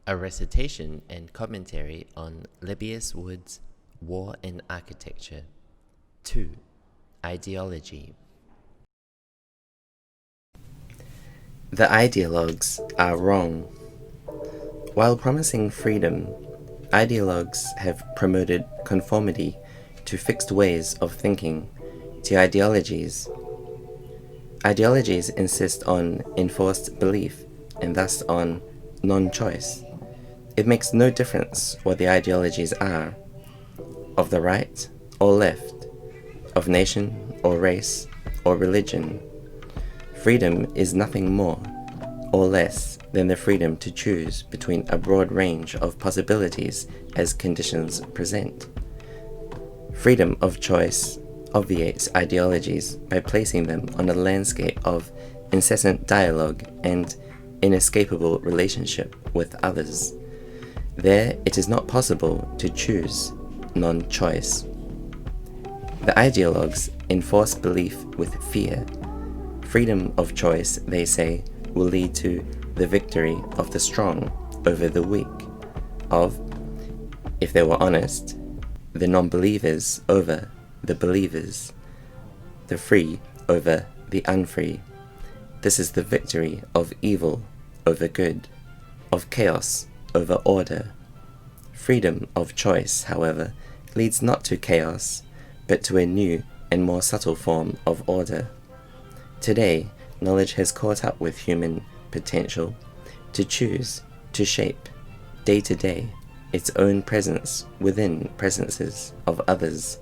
A recitation and commentary on Lebbeus Wood's War and Architecture. 2. Ideology. The ideologues are wrong. While promising freedom, ideologues have promoted conformity to fixed ways of thinking, to ideologies. Ideologies insist on enforced belief and thus on non-choice. It makes no difference what the ideologies are, of the right or left, of nation or race or religion. Freedom is nothing more or less than the freedom to choose between a broad range of possibilities as conditions present. Freedom of choice obviates ideologies by placing them on a landscape of incessant dialogue and inescapable relationship with others. There it is not possible to choose non-choice. The ideologues enforce belief with fear. Freedom of choice, they say, will lead to the victory of the strong over the weak, of, if they were honest, the non-believers over the believers, the free over the unfree. This is the victory of evil over good, of chaos over order. Freedom of choice, however, leads not to chaos, but to a new and more subtle form of order. Today, knowledge has caught up with human potential to choose, to shape, day to day, its own presence within presences of others.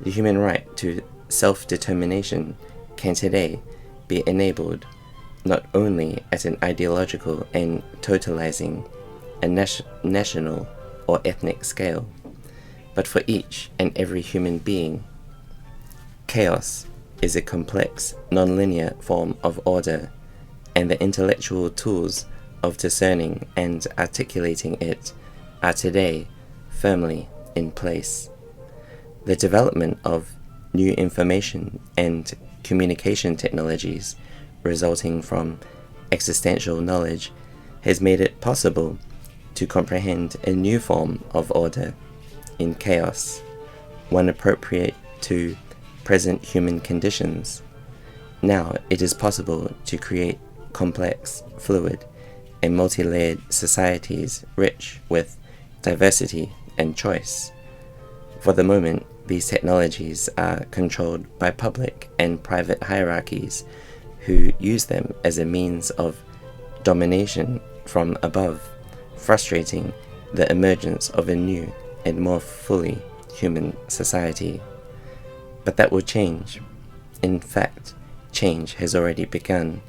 The human right to self-determination can today be enabled not only at an ideological and totalizing and national or ethnic scale, but for each and every human being. Chaos is a complex, non-linear form of order, and the intellectual tools of discerning and articulating it are today firmly in place. The development of new information and communication technologies resulting from existential knowledge has made it possible to comprehend a new form of order in chaos, one appropriate to present human conditions. Now it is possible to create complex, fluid, and multi-layered societies rich with diversity and choice. For the moment, these technologies are controlled by public and private hierarchies who use them as a means of domination from above, frustrating the emergence of a new and more fully human society. But that will change. In fact, change has already begun.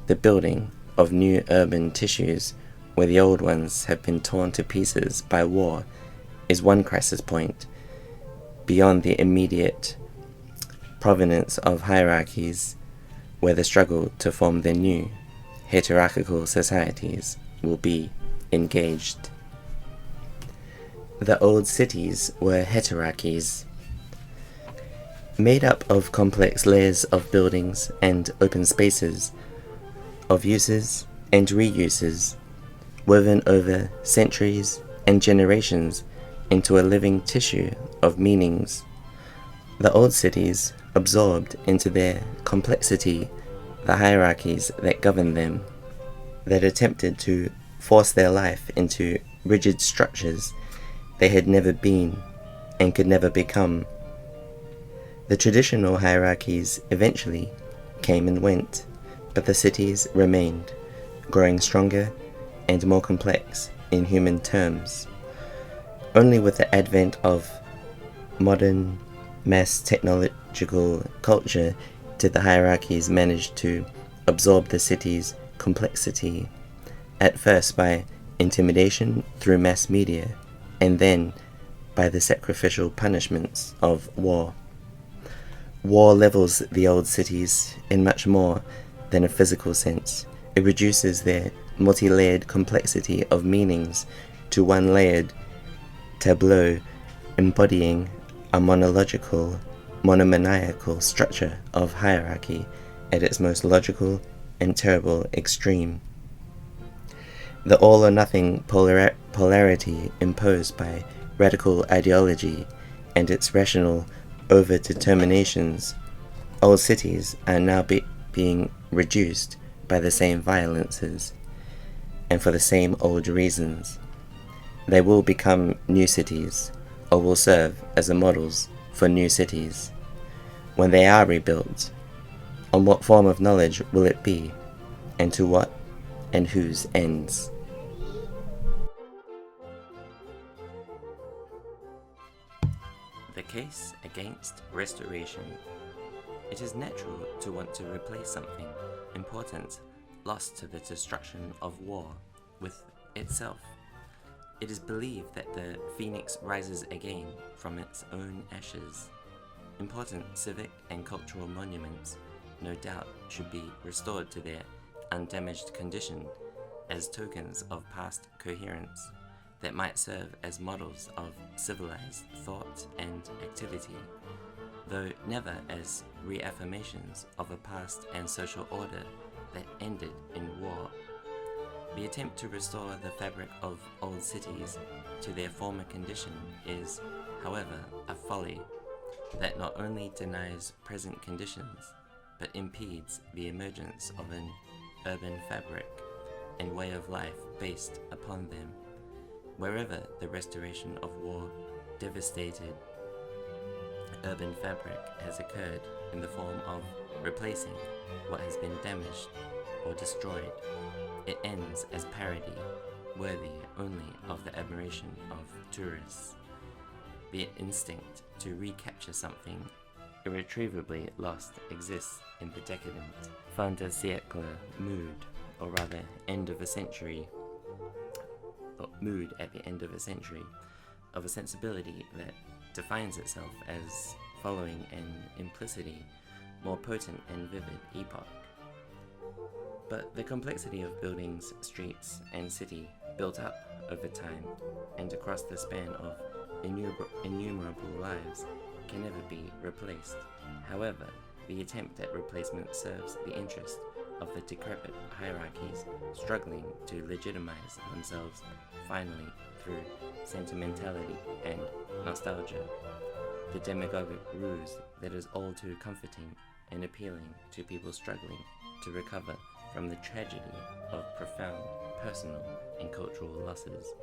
The building of new urban tissues where the old ones have been torn to pieces by war is one crisis point. Beyond the immediate provenance of hierarchies, where the struggle to form the new heterarchical societies will be engaged. The old cities were heterarchies, made up of complex layers of buildings and open spaces, of uses and reuses, woven over centuries and generations into a living tissue of meanings. The old cities absorbed into their complexity the hierarchies that governed them, that attempted to force their life into rigid structures they had never been and could never become. The traditional hierarchies eventually came and went, but the cities remained, growing stronger and more complex in human terms. Only with the advent of modern mass technological culture did the hierarchies manage to absorb the city's complexity, at first by intimidation through mass media, and then by the sacrificial punishments of war. War levels the old cities in much more than a physical sense. It reduces their multi-layered complexity of meanings to one layered tableau embodying a monomaniacal structure of hierarchy at its most logical and terrible extreme. The all-or-nothing polarity imposed by radical ideology and its rational over-determinations, old cities are now being reduced by the same violences, and for the same old reasons. They will become new cities, or will serve as the models for new cities. When they are rebuilt, on what form of knowledge will it be, and to what and whose ends? The case against restoration. It is natural to want to replace something important lost to the destruction of war with itself. It is believed that the phoenix rises again from its own ashes. Important civic and cultural monuments, no doubt, should be restored to their undamaged condition as tokens of past coherence that might serve as models of civilized thought and activity, though never as reaffirmations of a past and social order that ended in war. The attempt to restore the fabric of old cities to their former condition is, however, a folly that not only denies present conditions, but impedes the emergence of an urban fabric and way of life based upon them. Wherever the restoration of war devastated urban fabric has occurred in the form of replacing what has been damaged or destroyed, it ends as parody, worthy only of the admiration of tourists. The instinct to recapture something irretrievably lost exists in the decadent, fin de siècle mood, or rather end of a century, or mood at the end of a century, of a sensibility that defines itself as following an implicity more potent and vivid epoch. But the complexity of buildings, streets, and city built up over time and across the span of innumerable lives can never be replaced. However, the attempt at replacement serves the interest of the decrepit hierarchies struggling to legitimize themselves finally through sentimentality and nostalgia, the demagogic ruse that is all too comforting and appealing to people struggling to recover from the tragedy of profound personal and cultural losses.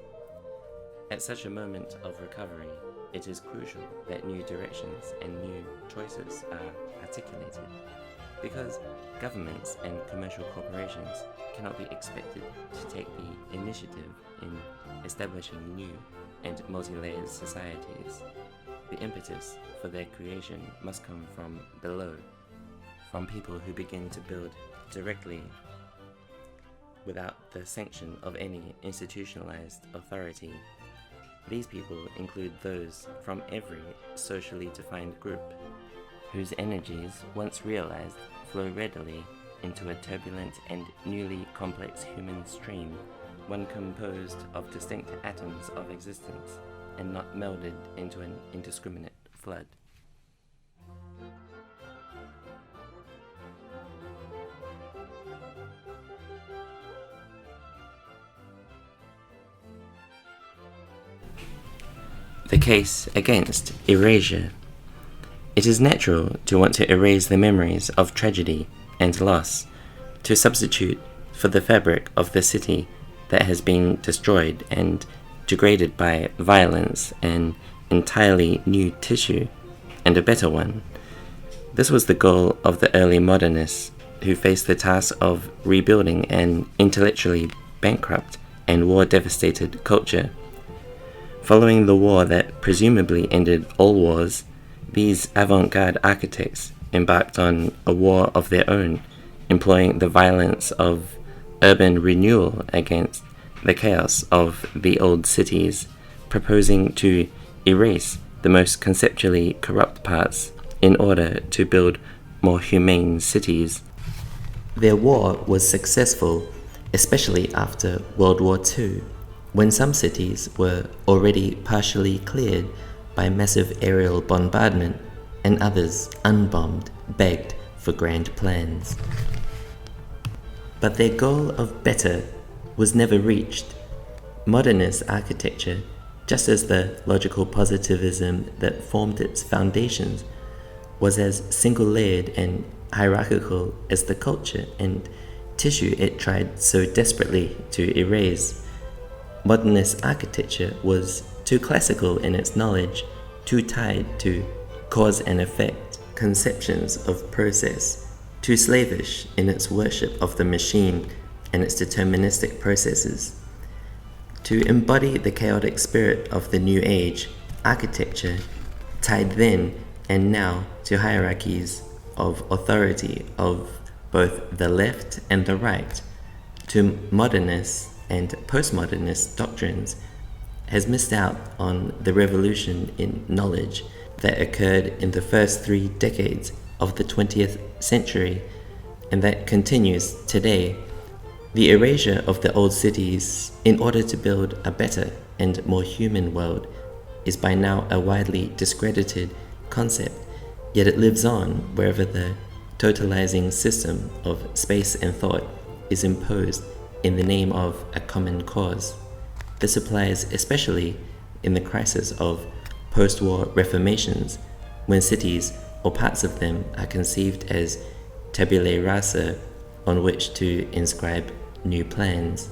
At such a moment of recovery, it is crucial that new directions and new choices are articulated, because governments and commercial corporations cannot be expected to take the initiative in establishing new and multi-layered societies. The impetus for their creation must come from below, from people who begin to build directly without the sanction of any institutionalized authority. These people include those from every socially defined group, whose energies, once realized, flow readily into a turbulent and newly complex human stream, one composed of distinct atoms of existence, and not melded into an indiscriminate flood. The case against erasure. It is natural to want to erase the memories of tragedy and loss, to substitute for the fabric of the city that has been destroyed and degraded by violence an entirely new tissue and a better one. This was the goal of the early modernists, who faced the task of rebuilding an intellectually bankrupt and war-devastated culture. Following the war that presumably ended all wars, these avant-garde architects embarked on a war of their own, employing the violence of urban renewal against the chaos of the old cities, proposing to erase the most conceptually corrupt parts in order to build more humane cities. Their war was successful, especially after World War II, when some cities were already partially cleared by massive aerial bombardment and others unbombed begged for grand plans. But their goal of better was never reached. Modernist architecture, just as the logical positivism that formed its foundations, was as single-layered and hierarchical as the culture and tissue it tried so desperately to erase. Modernist architecture was too classical in its knowledge, too tied to cause and effect conceptions of process, too slavish in its worship of the machine and its deterministic processes. To embody the chaotic spirit of the new age, architecture, tied then and now to hierarchies of authority of both the left and the right, to modernist and postmodernist doctrines, has missed out on the revolution in knowledge that occurred in the first 3 decades of the 20th century and that continues today. The erasure of the old cities in order to build a better and more human world is by now a widely discredited concept, yet it lives on wherever the totalizing system of space and thought is imposed in the name of a common cause. This applies especially in the crisis of post-war reformations, when cities or parts of them are conceived as tabulae rasa on which to inscribe new plans.